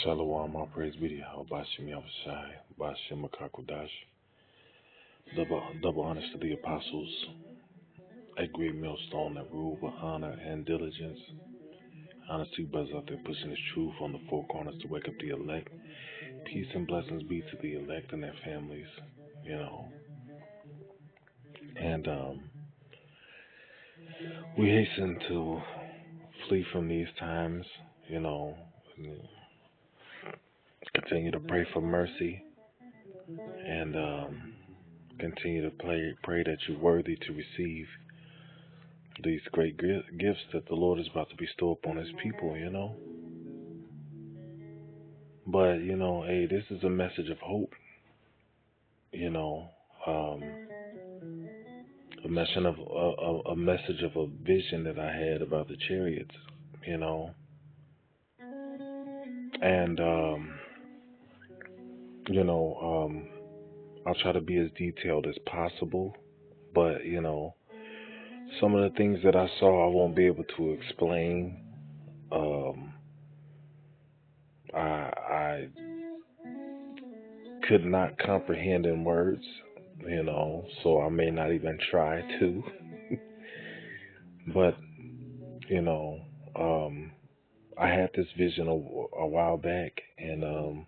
Shalom, all praise be to Yahweh, Bashim Yahushai, Bashim Makakodash. Double honors to the apostles, a great millstone that rule with honor and diligence. Honors to you brothers out there pushing this truth on the four corners to wake up the elect. Peace and blessings be to the elect and their families, And we hasten to flee from these times, continue to pray for mercy and continue to pray that you're worthy to receive these great gifts that the Lord is about to bestow upon his people, But, hey, this is a message of hope, a message of a vision that I had about the chariots, And, I'll try to be as detailed as possible, but, some of the things that I saw I won't be able to explain. I could not comprehend in words, so I may not even try to. But, I had this vision a while back, and, I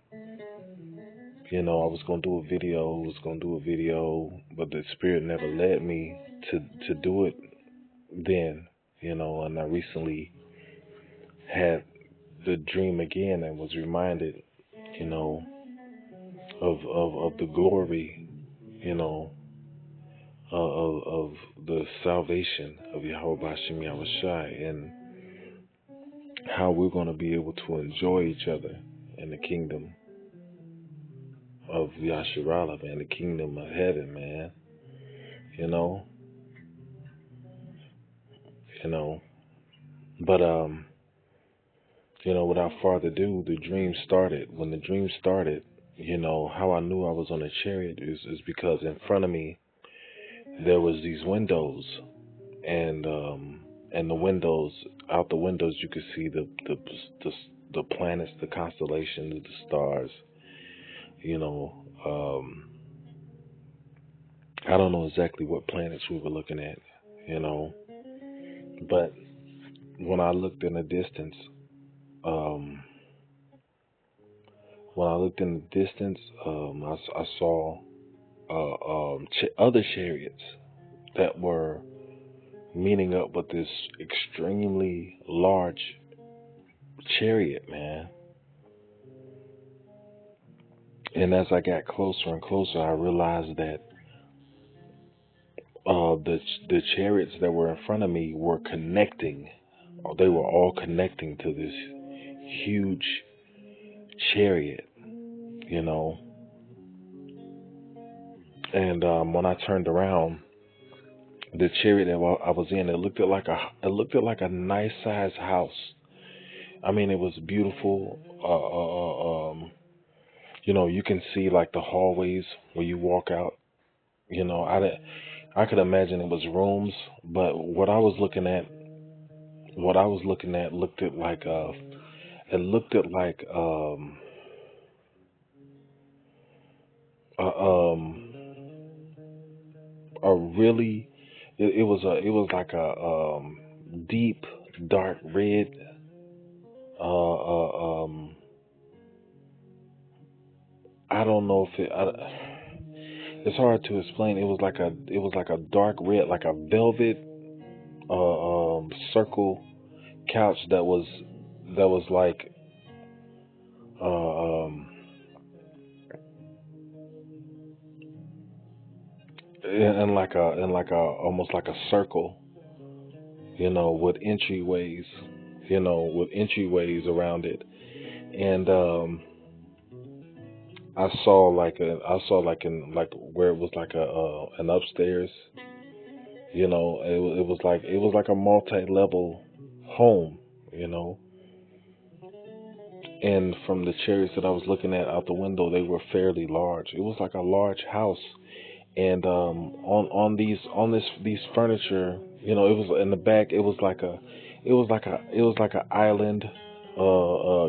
was going to do a video, but the Spirit never led me to do it then, and I recently had the dream again and was reminded, of the glory, of the salvation of Yahweh Bashim Yahushai, and how we're going to be able to enjoy each other in the kingdom of Yasharala, man, the kingdom of heaven, man, but, without further ado, the dream started. When the dream started, how I knew I was on a chariot is because in front of me there was these windows, and the windows, out the windows you could see the planets, the constellations, the stars. I don't know exactly what planets we were looking at, but when I looked in the distance, I saw other chariots that were meeting up with this extremely large chariot, man. And as I got closer and closer, I realized that the chariots that were in front of me were connecting. They were all connecting to this huge chariot, And when I turned around, the chariot that I was in, it looked like a nice sized house. I mean, it was beautiful. You can see like the hallways where you walk out. I could imagine it was rooms, but what I was looking at looked at like a really, it was like a deep dark red, I don't know if it's hard to explain. It was like a dark red, like a velvet circle couch that was like in like a almost like a circle, with entryways around it. And I saw like where it was like an upstairs, it was like a multi-level home, and from the chariots that I was looking at out the window, they were fairly large. It was like a large house. And on these furniture, it was in the back. It was like an island,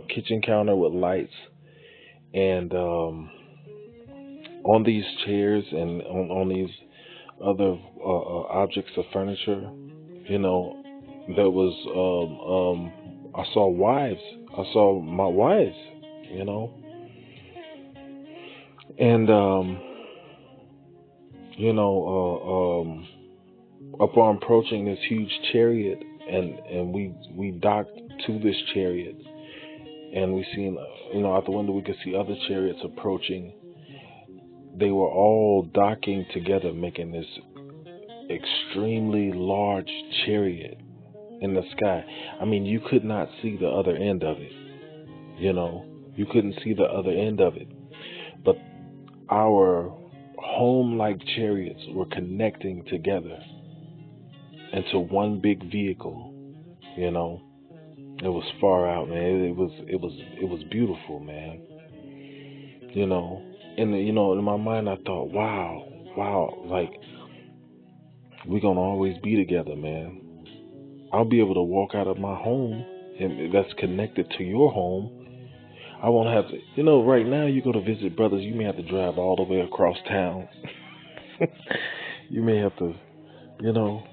kitchen counter with lights, and on these chairs and on these other objects of furniture, you know, there was I saw wives. I saw my wives, you know, and you know, upon approaching this huge chariot, and we docked to this chariot, and we seen, you know, out the window we could see other chariots approaching. They were all docking together, making this extremely large chariot in the sky. I mean, you could not see the other end of it. You know, you couldn't see the other end of it. But our home-like chariots were connecting together into one big vehicle. You know, it was far out, man. It was beautiful, man. You know, and you know, in my mind, I thought, wow, like we're gonna always be together, man. I'll be able to walk out of my home, and that's connected to your home. I won't have to, you know, right now you go to visit brothers, you may have to drive all the way across town. You may have to, you know,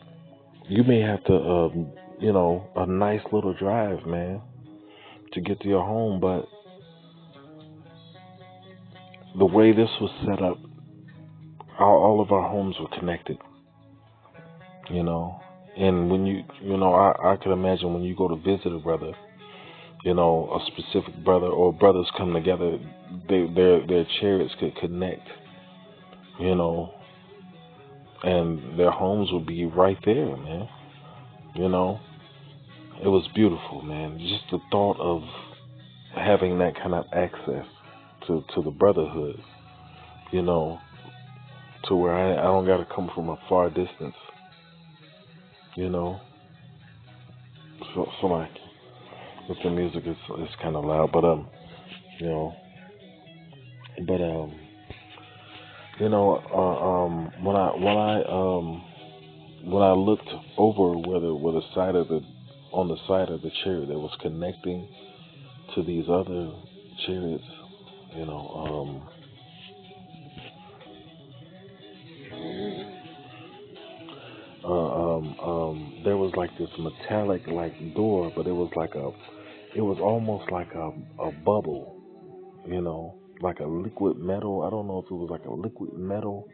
you may have to, you know, a nice little drive, man, to get to your home. But the way this was set up, all of our homes were connected, you know. And when you know, I could imagine when you go to visit a brother, you know, a specific brother or brothers come together, their chariots could connect, you know, and their homes would be right there, man. You know, it was beautiful, man. Just the thought of having that kind of access to the brotherhood, you know, to where I don't got to come from a far distance, you know. So like with the music, it's kind of loud, but you know, but you know, when I looked over where the side of the on the side of the chariot that was connecting to these other chariots, you know, there was like this metallic like door, but it was almost like a bubble, you know, like a liquid metal. I don't know if it was like a liquid metal,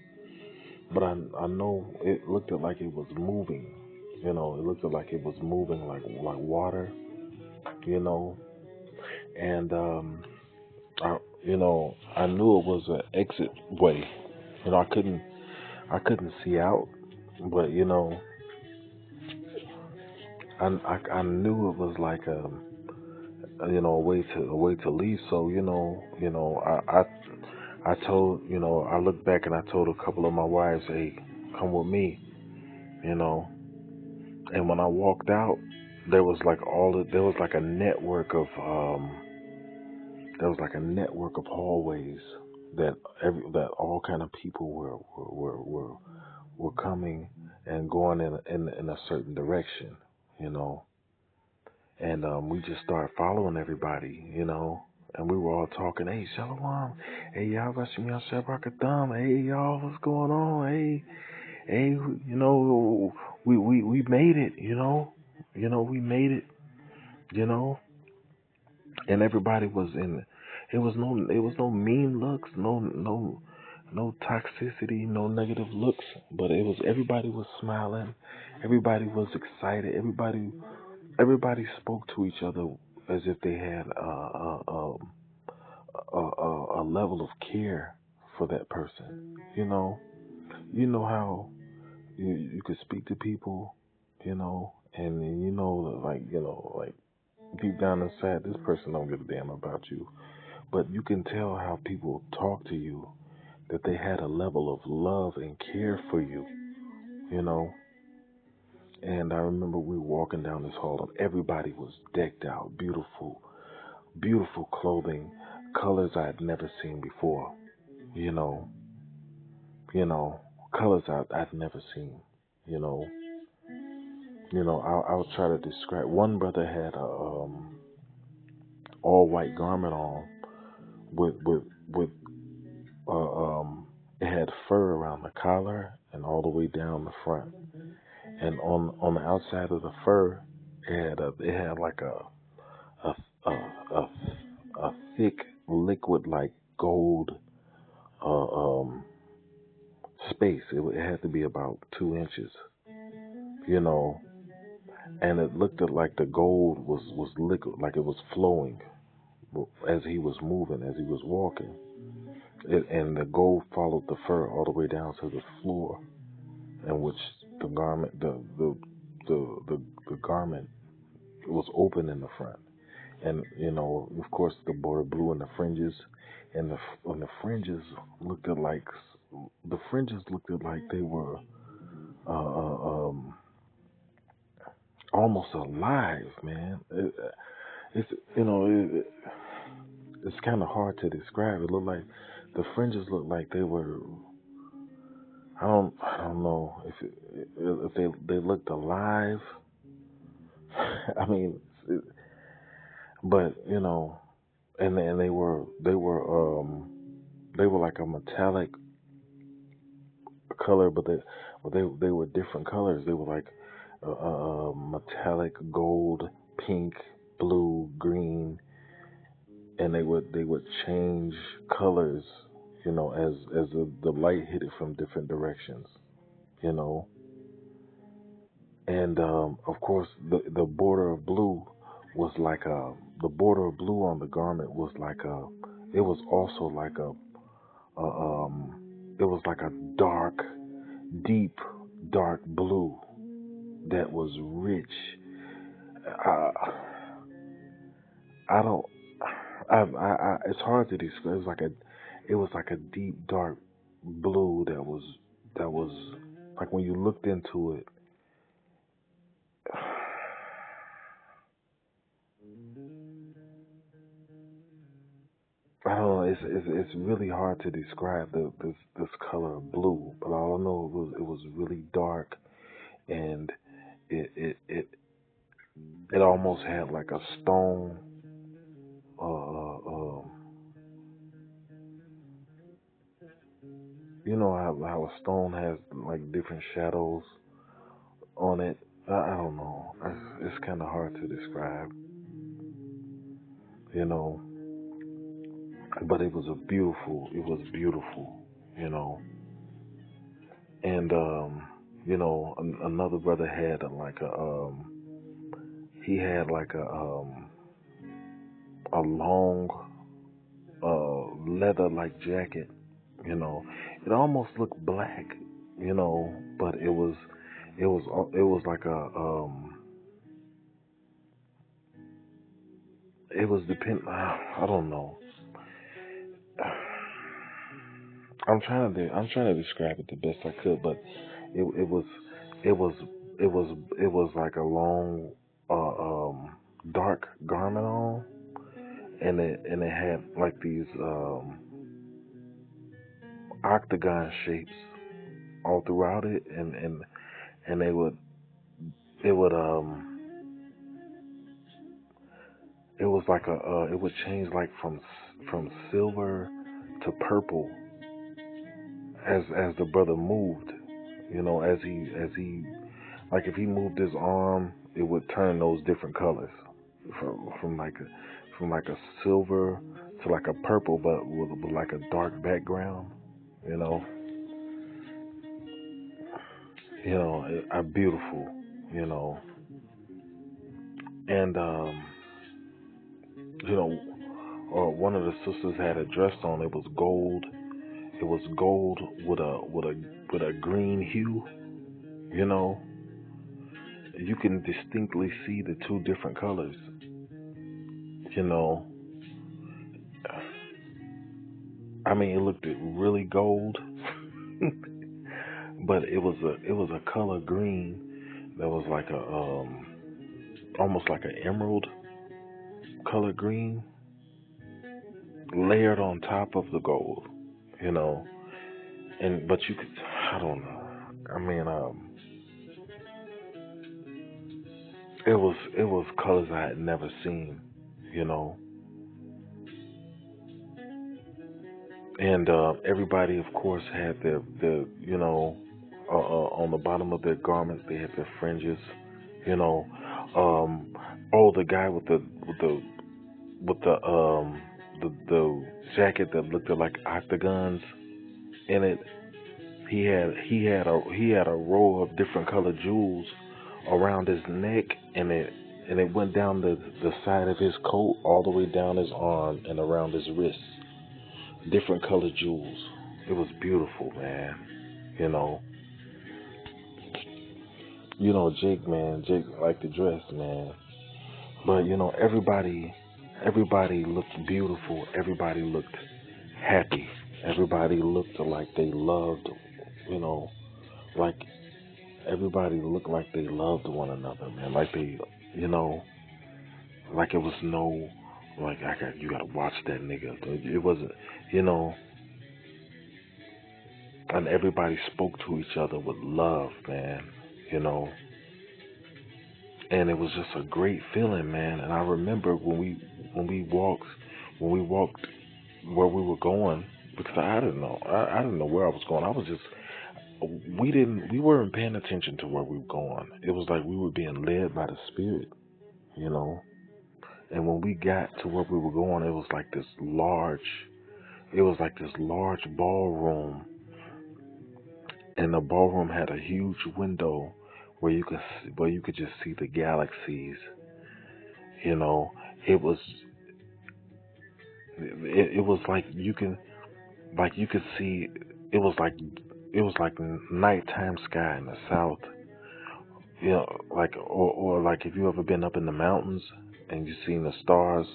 but I know it looked like it was moving. You know, it looked like it was moving like water. You know, and you know, I knew it was an exit way. You know, I couldn't see out, but you know, I knew it was like you know, a way to leave. So you know, I told, you know, I looked back and I told a couple of my wives, hey, come with me, you know. And when I walked out, there was like a network of hallways that that all kind of people were coming and going in a certain direction, you know. And we just started following everybody, you know. And we were all talking, hey, Shalom, hey, y'all, Bashim Shabakatham, hey, y'all, what's going on, hey, you know, we made it, you know, we made it, you know. And everybody was in, it was no mean looks, no toxicity, no negative looks, but everybody was smiling, everybody was excited, everybody spoke to each other as if they had a level of care for that person. You know how you could speak to people, you know, and you know, like, you know, like deep down inside, this person don't give a damn about you, but you can tell how people talk to you, that they had a level of love and care for you, you know. And I remember we were walking down this hall and everybody was decked out, beautiful clothing, colors I had never seen before, you know, colors I'd never seen, you know. I'll try to describe. One brother had all white garment on with it had fur around the collar and all the way down the front, and on the outside of the fur, it had like a a a, a thick liquid like gold uh, um space. It had to be about 2 inches, you know, and it looked like the gold was liquid, like it was flowing as he was moving, as he was walking. And the gold followed the fur all the way down to the floor, in which the garment, the garment was open in the front, and of course, the border blue and the fringes, and the fringes looked at like the fringes looked at like they were almost alive, man. It's it's kind of hard to describe. It looked like the fringes looked like they were. I don't know if they looked alive. I mean, but and they were like a metallic color, but they were different colors. They were like metallic gold, pink, blue, green, and they would change colors, as the light hit it from different directions, you know. And of course, the border of blue was like the border of blue on the garment was like it was also like a it was like a dark, deep, dark blue that was rich. I, I don't, it's hard to describe. It was like a deep, dark blue that was like when you looked into it. I don't know. It's really hard to describe this color of blue, but all I know it was really dark, and it it it, it almost had like a stone. You know how a stone has like different shadows on it. I don't know. It's kind of hard to describe, you know. But it was beautiful, you know. And another brother had he had like a long leather like jacket, you know. It almost looked black, but it was like it was depend. I don't know. I'm trying to describe it the best I could, but it was it was it was like a long dark garment on, and it had like these octagon shapes all throughout it, and it would it was like it would change like from silver to purple as the brother moved, as he like if he moved his arm, it would turn those different colors from like a silver to like a purple, but with like a dark background. You know, are beautiful. You know, and you know, one of the sisters had a dress on. It was gold. It was gold with a green hue. You know, you can distinctly see the two different colors. You know, I mean, it looked really gold, but it was a color green that was like a almost like an emerald color green layered on top of the gold. You know, but you could, I don't know. I mean, it was colors I had never seen. You know, And everybody, of course, had their on the bottom of their garments they had their fringes, you know. Um, oh, the guy with the jacket that looked like octagons in it. He had a row of different colored jewels around his neck, and it went down the side of his coat all the way down his arm and around his wrists. Different colored jewels. It was beautiful, man. You know, Jake, man. Jake liked to dress, man. But everybody looked beautiful. Everybody looked happy. Everybody looked like they loved, you know, like everybody looked like they loved one another, man. Like they, you know, like it was no, like you gotta watch that nigga. It wasn't, you know, and everybody spoke to each other with love, man. You know, and it was just a great feeling, man. And I remember when we walked where we were going, because I didn't know, I didn't know where I was going. I was just we weren't paying attention to where we were going. It was like we were being led by the Spirit, you know. And when we got to where we were going, it was like this large ballroom, and the ballroom had a huge window where you could just see the galaxies. You know, it was it was like you could see. It was like nighttime sky in the south. You know, or like if you ever been up in the mountains and you seen the stars.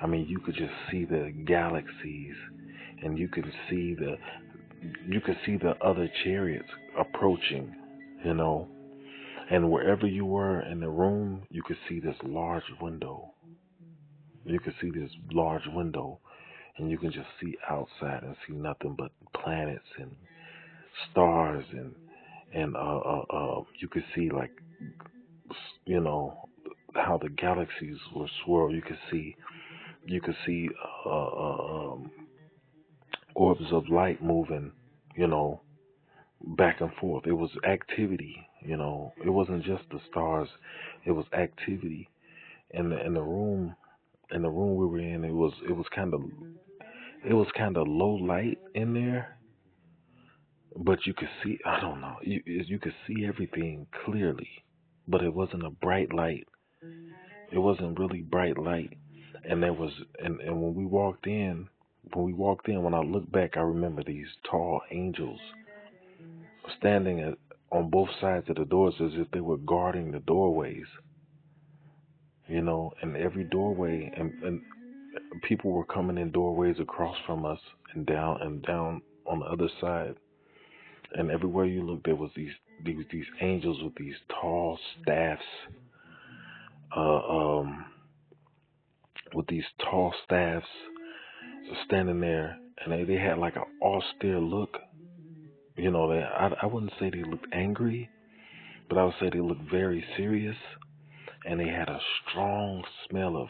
I mean, you could just see the galaxies, and you could see the other chariots approaching. You know, and wherever you were in the room, you could see this large window. You could see this large window, and you can just see outside and see nothing but planets and stars, and you could see, like, you know, how the galaxies were swirled. You could see uh, uh, um, orbs of light moving, you know, back and forth. It was activity, you know. It wasn't just the stars. It was activity. In the room we were in, it was kind of low light in there, but you could see. I don't know. You could see everything clearly, but it wasn't a bright light. It wasn't really bright light, and there was and when I look back, I remember these tall angels standing on both sides of the doors as if they were guarding the doorways, you know, and every doorway, and people were coming in doorways across from us and down on the other side, and everywhere you looked there was these angels with these tall staffs, uh, um, with these tall staffs standing there, and they had like an austere look. You know, I wouldn't say they looked angry, but I would say they looked very serious, and they had a strong smell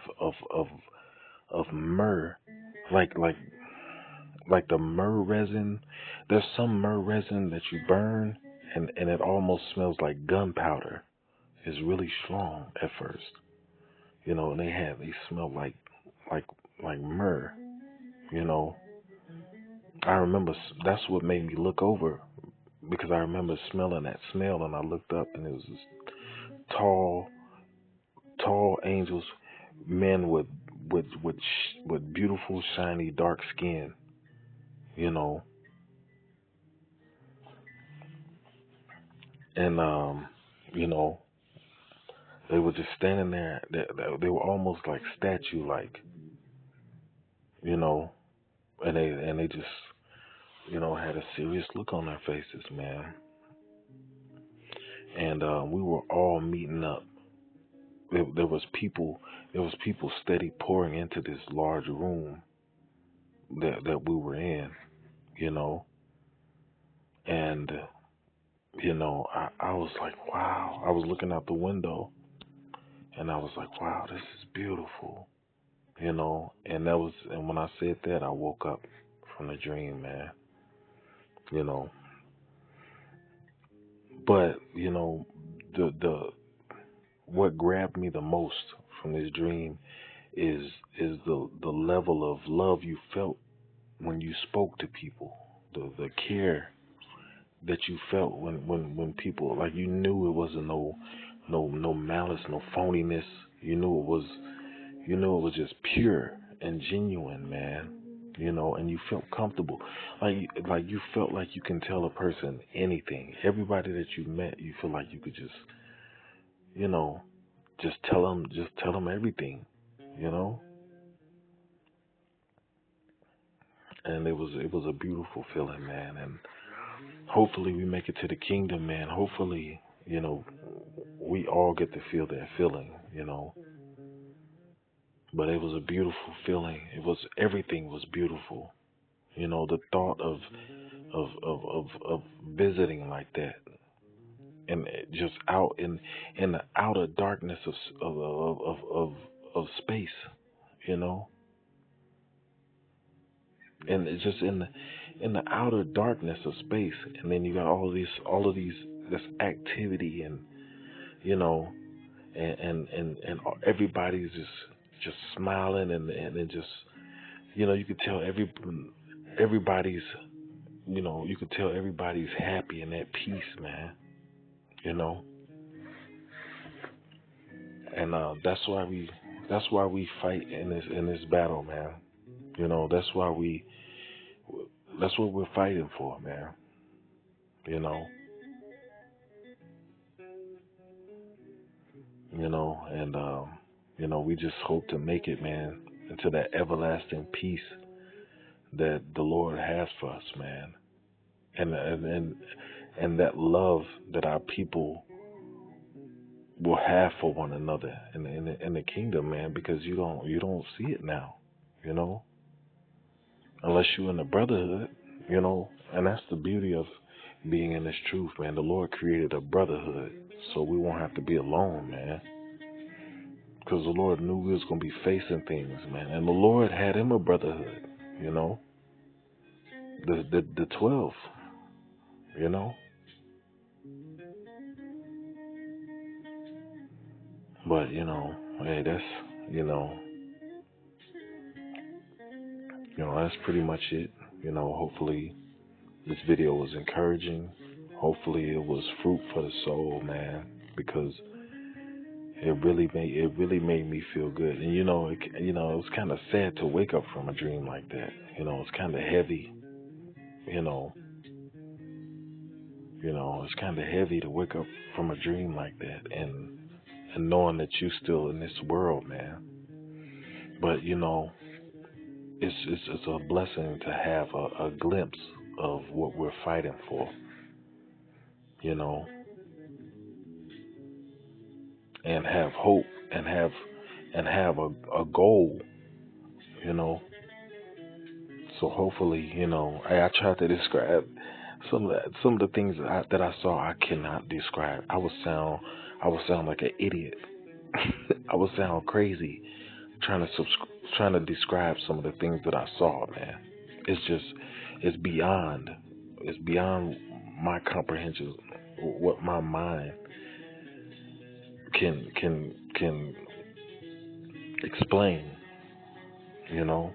of myrrh, like the myrrh resin. There's some myrrh resin that you burn, and it almost smells like gunpowder. It's really strong at first, you know, and they smell like like myrrh, you know. I remember that's what made me look over, because I remember smelling that smell, and I looked up, and it was this tall, tall angels, men with beautiful, shiny, dark skin, you know, and you know, they were just standing there. They were almost like statue-like, you know, and they just, you know, had a serious look on their faces, man. And we were all meeting up. There was people steady pouring into this large room that we were in, you know, and I was like, wow. I was looking out the window, and I was like, wow, this is beautiful, you know. And when I said that, I woke up from the dream, man. You know, but the what grabbed me the most from this dream is the level of love you felt when you spoke to people, the care that you felt when people, like, you knew it wasn't no malice, no phoniness. You knew it was just pure and genuine, man. And you felt comfortable, like you felt like you can tell a person anything. Everybody that you met, you feel like you could just, you know, just tell them everything, you know. And it was a beautiful feeling, man. And hopefully we make it to the kingdom, man. Hopefully, we all get to feel that feeling. But it was a beautiful feeling. Everything was beautiful. The thought of visiting like that, and just out in the outer darkness of space, you know, and it's just in the outer darkness of space, and then you got all of these this activity, and you know, and everybody's just smiling, and just, you could tell everybody's, you could tell everybody's happy and at peace, man. You know, and that's why we fight in this battle, man. That's what we're fighting for, man. You know, and we just hope to make it, man, into that everlasting peace that the Lord has for us, man, and that love that our people will have for one another in the kingdom, man, because you don't see it now, you know, unless you're in the brotherhood, and that's the beauty of being in this truth, man. The Lord created a brotherhood, so we won't have to be alone, man, because the Lord knew we was gonna be facing things, man, and the Lord had him a brotherhood, you know, the 12, you know, but hey, that's you know, that's pretty much it. Hopefully this video was encouraging. Hopefully it was fruit for the soul, man, because it really made me feel good. And it was kind of sad to wake up from a dream like that. It's kind of heavy. You know, it's kind of heavy to wake up from a dream like that, and knowing that you still in this world, man. But it's a blessing to have a glimpse of what we're fighting for. You know, and have hope, and have a goal. You know, so hopefully, I tried to describe some of the things that I saw. I cannot describe. I would sound like an idiot. I would sound crazy trying to describe some of the things that I saw, man. It's beyond my comprehension, what my mind can explain, you know.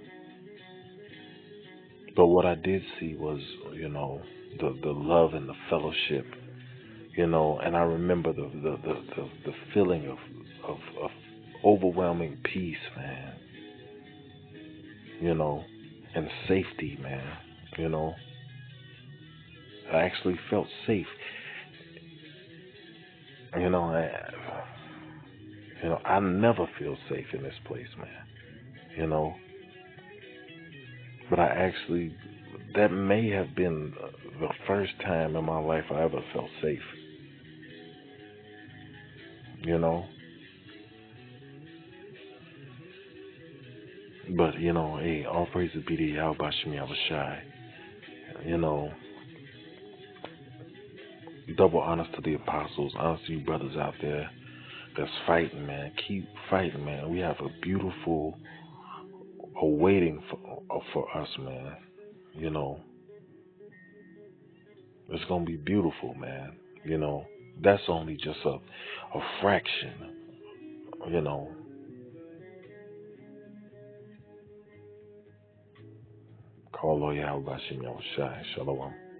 But what I did see was, the love and the fellowship, and I remember the feeling of overwhelming peace, man, you know, and safety, man, you know. I actually felt safe, you know. I never feel safe in this place, man, you know. But that may have been the first time in my life I ever felt safe, you know. But, hey, all praises be to Yahweh Bashim Yahushai. You know, double honors to the apostles, honors to you brothers out there that's fighting, man. Keep fighting, man. We have a beautiful awaiting for us, man. You know, it's gonna be beautiful, man. You know, that's only just a fraction. You know, call Yahweh Bashim Yahushai. Shalom.